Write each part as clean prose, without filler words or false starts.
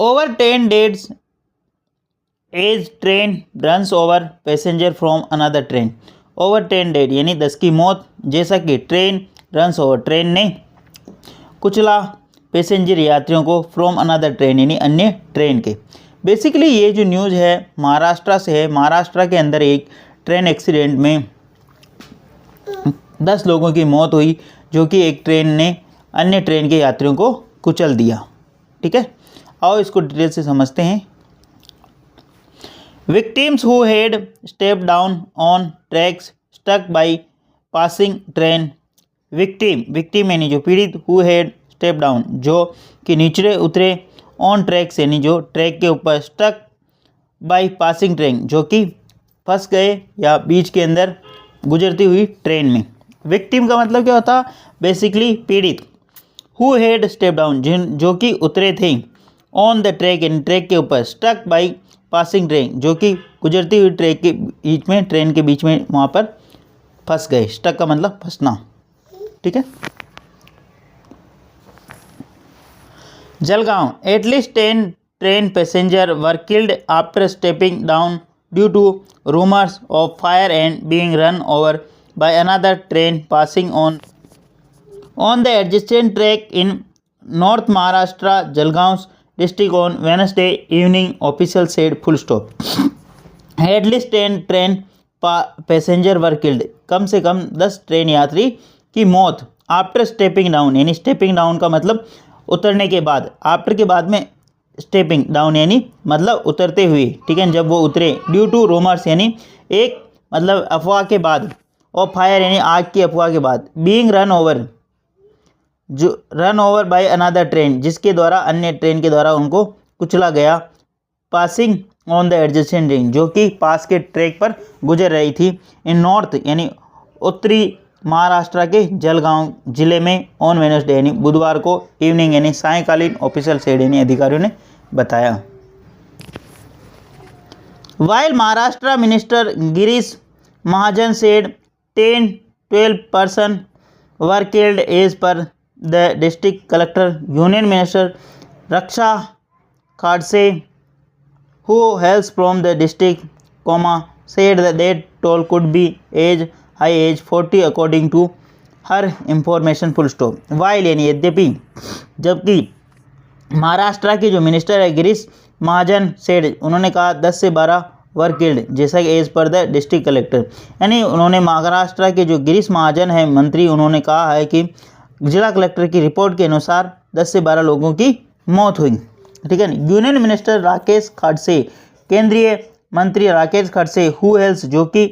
Over 10 days as train runs over passenger from another train. Over 10 dead यानी 10 की मौत, जैसा कि ट्रेन रन्स ओवर ट्रेन ने कुचला पैसेंजर यात्रियों को फ्रॉम अनदर ट्रेन यानी अन्य ट्रेन के। बेसिकली ये जो न्यूज़ है महाराष्ट्र से है। महाराष्ट्र के अंदर एक ट्रेन एक्सीडेंट में 10 लोगों की मौत हुई, जो कि एक ट्रेन ने अन्य ट्रेन के यात्रियों को कुचल दिया। ठीक है, आओ इसको डिटेल से समझते हैं। Victims who had step down on tracks stuck by passing train. Victim यानी जो पीड़ित, हु हैड स्टेप डाउन जो कि नीचे उतरे, ऑन ट्रैक्स यानी जो ट्रैक के ऊपर, स्टक बाय पासिंग ट्रेन जो कि फंस गए या बीच के अंदर गुजरती हुई ट्रेन में। विक्टिम का मतलब क्या होता? बेसिकली पीड़ित। हु हैड स्टेप डाउन जो कि उतरे थे, ऑन द ट्रैक यानी ट्रैक के ऊपर, स्टक बाय पासिंग ट्रेन जो कि गुजरती हुई ट्रैक के बीच में, ट्रेन के बीच में वहाँ पर फंस गए। स्टक का मतलब फंसना। ठीक है। Jalgaon, at least 10 train passenger were killed after stepping down due to rumours of fire and being run over by another train passing on the adjacent track in north Maharashtra, Jalgaon district on Wednesday evening, official said full stop. At least 10 train passenger were killed, कम से कम 10 train यात्री की मौत, after stepping down यानी stepping down का मतलब उतरने के बाद, आफ्टर के बाद में स्टेपिंग डाउन यानी मतलब उतरते हुए। ठीक है, जब वो उतरे, ड्यू टू रूमर्स यानी एक मतलब अफवाह के बाद, और फायर यानी आग की अफवाह के बाद, बीइंग रन ओवर जो run over by another train जिसके द्वारा, अन्य ट्रेन के द्वारा उनको कुचला गया, passing on the adjacent train जो कि पास के ट्रैक पर गुजर रही थी, इन नॉर्थ यानी उत्तरी महाराष्ट्र के जलगांव जिले में, ऑन वेडनेसडे यानी बुधवार को, इवनिंग यानी सायंकालीन, ऑफिशियल सेड यानी अधिकारियों ने बताया। While Maharashtra minister Girish Mahajan said 10-12 person were killed as per the district collector, union minister Raksha Khadse who hails from the district, said that that toll could be as high as 40 according to her information full stop। while यानी यद्यपि, जबकि महाराष्ट्र के जो minister है Girish Mahajan said, उन्होंने कहा 10 से 12 were killed, जैसा कि as per the district collector, यानी उन्होंने महाराष्ट्र के जो गिरीश महाजन है मंत्री, उन्होंने कहा है कि जिला कलेक्टर की रिपोर्ट के अनुसार 10 से 12 लोगों की मौत हुई। ठीक है। यूनियन मिनिस्टर राकेश खड़से, केंद्रीय मंत्री राकेश खड़से, हु हेल्स जो कि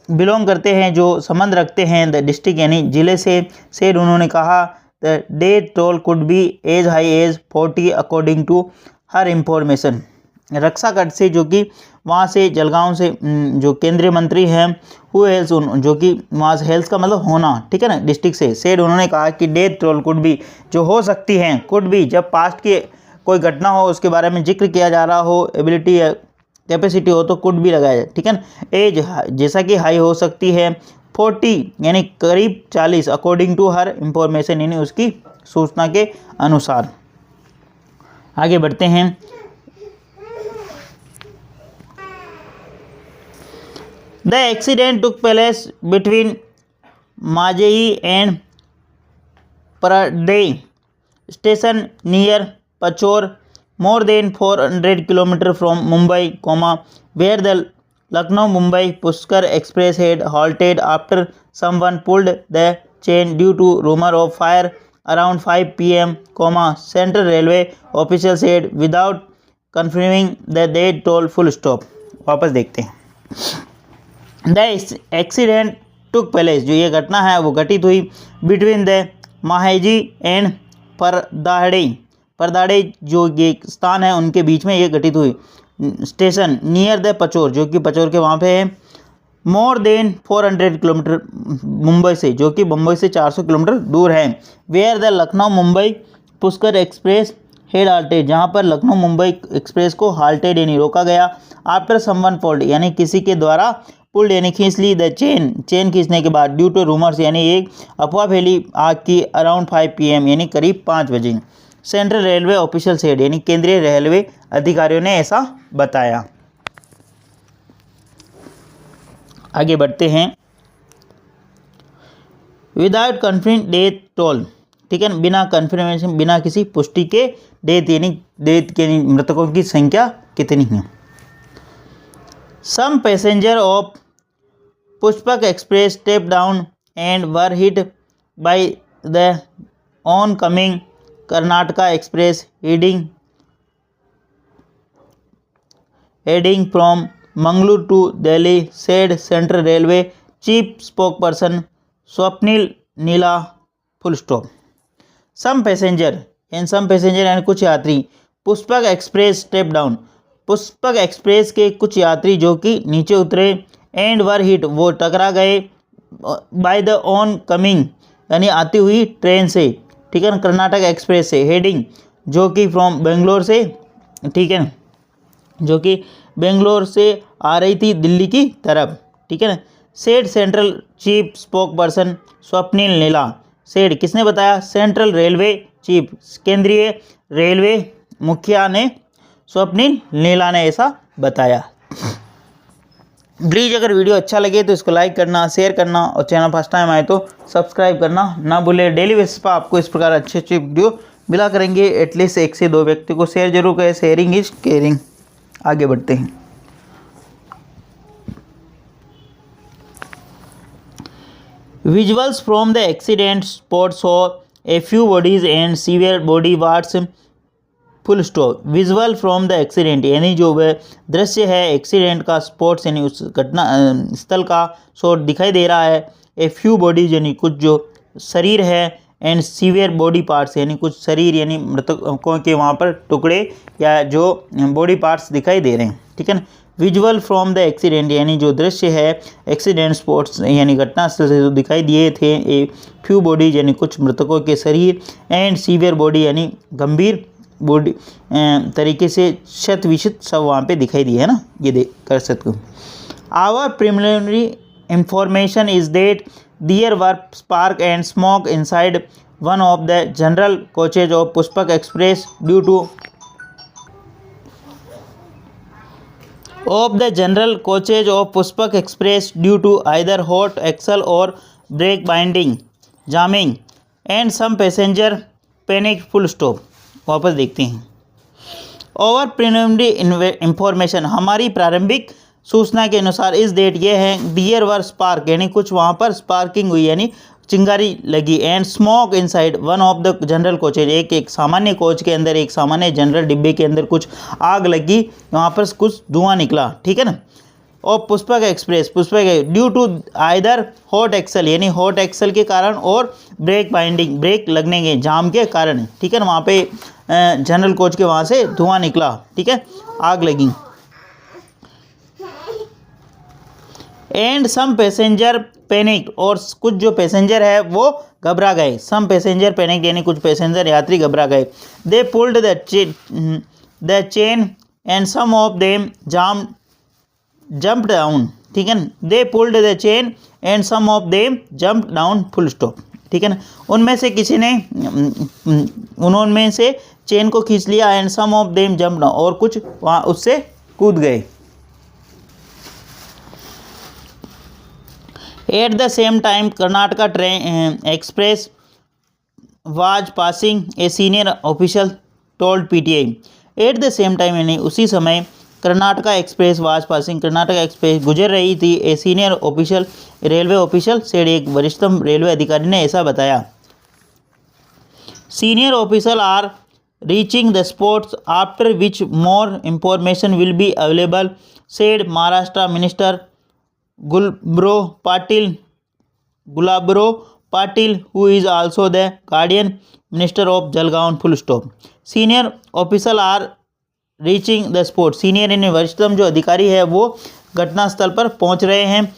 बिलोंग करते हैं, जो संबंध रखते हैं द डिस्ट्रिक्ट यानी जिले से, सेड उन्होंने कहा the death toll could be as high as 40 according to her information. Raksha Khadse जो कि वहाँ से जलगांव से जो केंद्रीय मंत्री हैं, हु हेल्स जो कि वहाँ से, हेल्थ का मतलब होना, ठीक है ना, डिस्ट्रिक्ट से, सेड उन्होंने कहा कि डेथ टोल कुड बी जो हो सकती हैं, कुड बी जब पास्ट की कोई घटना हो उसके बारे में जिक्र किया जा रहा हो, एबिलिटी या कैपेसिटी हो तो कुड भी लगाया जाए। ठीक है ना। एज जैसा कि हाई हो सकती है, 40 यानी करीब 40 अकॉर्डिंग टू हर इंफॉर्मेशन यानी उसकी सूचना के अनुसार। आगे बढ़ते हैं। The accident took place between Majei and Paradey station near Pachor, more than 400 km from Mumbai, where the Lucknow-Mumbai Pushkar Express had halted after someone pulled the chain due to rumor of fire around 5 p.m, Central Railway official said without confirming the date toll full stop। वापस देखते हैं। The accident took place, जो ये घटना है वो घटित हुई, बिटवीन द माहेजी एंड परदाड़े जो ये स्थान है उनके बीच में ये घटित हुई। स्टेशन नियर द पचोर जो कि पचोर के वहाँ पे है, मोर देन 400 किलोमीटर मुंबई से, जो कि मुंबई से 400 किलोमीटर दूर है। Where the Lucknow Mumbai Pushpak express had halted, जहाँ पर लखनऊ मुंबई एक्सप्रेस को हाल्टेड यानी रोका गया, आफ्टर समवन फोल्ड यानी किसी के द्वारा, पुल्ड यानी खींच ली, द चेन खींचने के बाद, ड्यू टू रूमर्स यानी एक अफवाह फैली आग की, अराउंड 5 PM यानी करीब 5 बजे। सेंट्रल रेलवे ऑफिशियल सेड, यानी केंद्रीय रेलवे अधिकारियों ने ऐसा बताया। आगे बढ़ते हैं। विदाउट कन्फर्म डेथ टोल, ठीक है, बिना कन्फर्मेशन, बिना किसी पुष्टि के डेथ यानी डेथ के मृतकों की संख्या कितनी है। Some passenger of Pushpak express step down and were hit by the oncoming Karnataka express heading from Mangalore to Delhi, said Central Railway Chief Spokesperson Swapnil Nila. Full stop. Some passenger यानी कुछ यात्री Pushpak express step down, Pushpak express के कुछ यात्री जो कि नीचे उतरे, एंड वर हिट वो टकरा गए, बाय द ऑन कमिंग यानी आती हुई ट्रेन से, ठीक है ना, कर्नाटक एक्सप्रेस से, हेडिंग जो कि फ्रॉम बेंगलोर से, ठीक है ना, जो कि बेंगलोर से आ रही थी दिल्ली की तरफ, ठीक है ना। Said central chief spokesperson Swapnil Nila, said किसने बताया, सेंट्रल रेलवे चीफ, केंद्रीय रेलवे मुखिया ने, स्वप्निल नीला ने ऐसा बताया। प्लीज़ अगर वीडियो अच्छा लगे तो इसको लाइक करना, शेयर करना और चैनल फर्स्ट टाइम आए तो सब्सक्राइब करना ना भूले। डेली बेसिस पर आपको इस प्रकार अच्छे अच्छे वीडियो मिला करेंगे। एटलीस्ट 1 से 2 व्यक्ति को शेयर जरूर करें, शेयरिंग इज केयरिंग। आगे बढ़ते हैं। Visuals from the accident spot saw a few bodies and severe body wards, full stop. Visual from the accident यानी जो वह दृश्य है एक्सीडेंट का, स्पॉट्स यानी उस घटना स्थल का शॉट दिखाई दे रहा है। ए फ्यू बॉडीज यानी कुछ जो शरीर है, एंड सीवियर बॉडी पार्ट्स यानी कुछ शरीर यानी मृतकों के वहाँ पर टुकड़े या जो बॉडी पार्ट्स दिखाई दे रहे हैं, ठीक है ना। विजुअल फ्रॉम द एक्सीडेंट यानी जो दृश्य है एक्सीडेंट स्पॉट्स यानी घटनास्थल से जो दिखाई दिए थे, ए फ्यू बॉडीज यानी कुछ मृतकों के शरीर, एंड सीवियर बॉडी यानी गंभीर बॉडी तरीके से शत विशत सब वहाँ पे दिखाई दिए है ना, ये देख कर सकते हो। Our preliminary information is that there were spark and smoke inside one of the general coaches of Pushpak express due to either hot axle or brake binding jamming and some passenger panic, full stop। वापस देखते हैं। Over preliminary information हमारी प्रारंभिक सूचना के अनुसार इस date ये है, डियर वर स्पार्क यानी कुछ वहाँ पर स्पार्किंग हुई यानी चिंगारी लगी, and smoke inside one of the general coaches एक सामान्य कोच के अंदर, एक सामान्य जनरल डिब्बे के अंदर कुछ आग लगी, वहाँ पर कुछ धुआं निकला, ठीक है ना। और Pushpak express due to either hot axle यानी हॉट एक्सल के कारण और ब्रेक बाइंडिंग ब्रेक लगने के जाम के कारण, ठीक है ना, वहाँ पे जनरल कोच के वहाँ से धुआं निकला, ठीक है, आग लगी। एंड सम पैसेंजर पैनिक और कुछ जो पैसेंजर है वो घबरा गए, सम पैसेंजर पैनिक यानी कुछ पैसेंजर यात्री घबरा गए। They pulled the chain and some of them jump down, ठीक है ना। They pulled the chain and some of them jump down, full stop, ठीक है ना। उनमें से किसी ने उन्होंने से चेन को खींच लिया, and some of them jump down और कुछ वहाँ उससे कूद गए। At the same time Karnataka train express was passing a senior official told PTI. At the same time यानी उसी समय Karnataka express was passing Karnataka express गुजर रही थी, a senior official railway official said एक वरिष्ठतम रेलवे अधिकारी ने ऐसा बताया। Senior officer are reaching the spots after which more information will be available, said Maharashtra minister Gulabrao Patil who is also the guardian minister of Jalgaon, full stop। Senior officer are reaching the spot, senior यानी वरिष्ठतम जो अधिकारी है वो घटनास्थल पर पहुंच रहे हैं।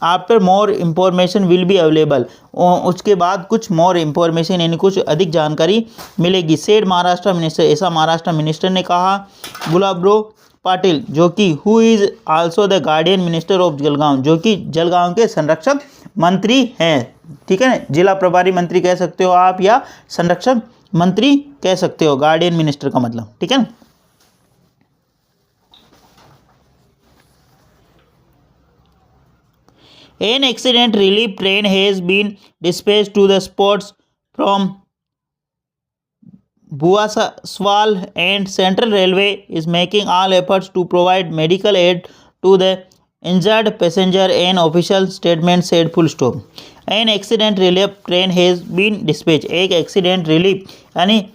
After more information will be available, उसके बाद कुछ मोर इंफॉर्मेशन यानी कुछ अधिक जानकारी मिलेगी, सेड महाराष्ट्र मिनिस्टर, ऐसा महाराष्ट्र मिनिस्टर ने कहा। गुलाबराव पाटिल जो कि who is also the guardian minister of Jalgaon, जो कि जलगांव के संरक्षक मंत्री हैं, ठीक है ना, जिला प्रभारी मंत्री कह सकते हो आप या संरक्षण मंत्री कह सकते हो, गार्डियन मिनिस्टर का मतलब, ठीक है ना। An accident relief train has been dispatched to the spots from Bhuaswal, and Central Railway is making all efforts to provide medical aid to the injured passenger, an official statement said. Full stop. An accident relief train has been dispatched. एक accident relief यानी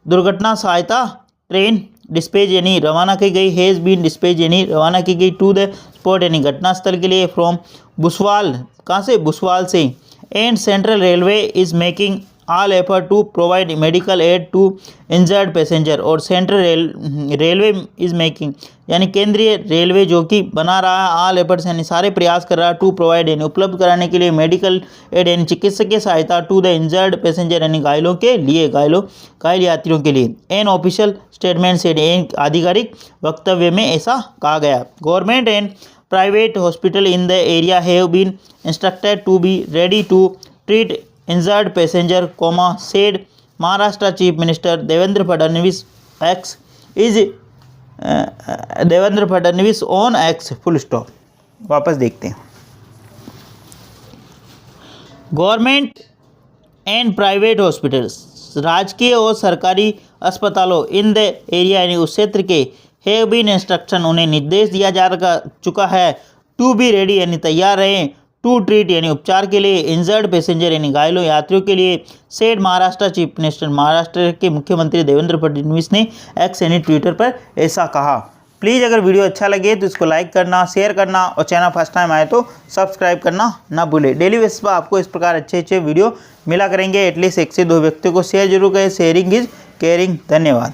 दुर्घटना सहायता train dispatch यानी रवाना की गई, has been dispatch यानी रवाना की गई, टू द स्पॉट यानी घटनास्थल के लिए, फ्रॉम बुसवाल कहाँ से, बुसवाल से, and central railway is making all effort to provide medical aid to injured passenger, और सेंट्रल रेलवे इज मेकिंग यानी केंद्रीय रेलवे जो कि बना रहा है, ऑल एफर्ट्स यानी सारे प्रयास कर रहा है, टू प्रोवाइड यानी उपलब्ध कराने के लिए, मेडिकल एड यानी चिकित्सकीय सहायता, टू द इंजर्ड पैसेंजर यानी घायलों के लिए, घायल यात्रियों के लिए। एन ऑफिशियल स्टेटमेंट से एक आधिकारिक वक्तव्य में ऐसा कहा गया। Government and private hospital in the area have been instructed to be ready to treat injured passenger, said Maharashtra Chief Minister Devendra Fadnavis on X. Full stop. वापस देखते हैं। गवर्नमेंट एंड प्राइवेट हॉस्पिटल्स, राजकीय और सरकारी अस्पतालों, in the area यानी उस क्षेत्र के, हैव बीन इंस्ट्रक्शन उन्हें निर्देश दिया जा चुका है, टू बी रेडी यानी तैयार रहें, टू ट्रीट यानी उपचार के लिए, इंजर्ड पैसेंजर यानी घायलों यात्रियों के लिए, said Maharashtra chief minister, Maharashtra के मुख्यमंत्री देवेंद्र फडणवीस ने एक्स यानी ट्विटर पर ऐसा कहा। प्लीज़ अगर वीडियो अच्छा लगे तो इसको लाइक करना, शेयर करना, और चैनल फर्स्ट टाइम आए तो सब्सक्राइब करना ना भूलें। डेली बेसिस पर आपको इस प्रकार अच्छे वीडियो मिला करेंगे, एटलीस्ट 1 से 2 व्यक्तियों को शेयर जरूर करें। Sharing is caring. धन्यवाद।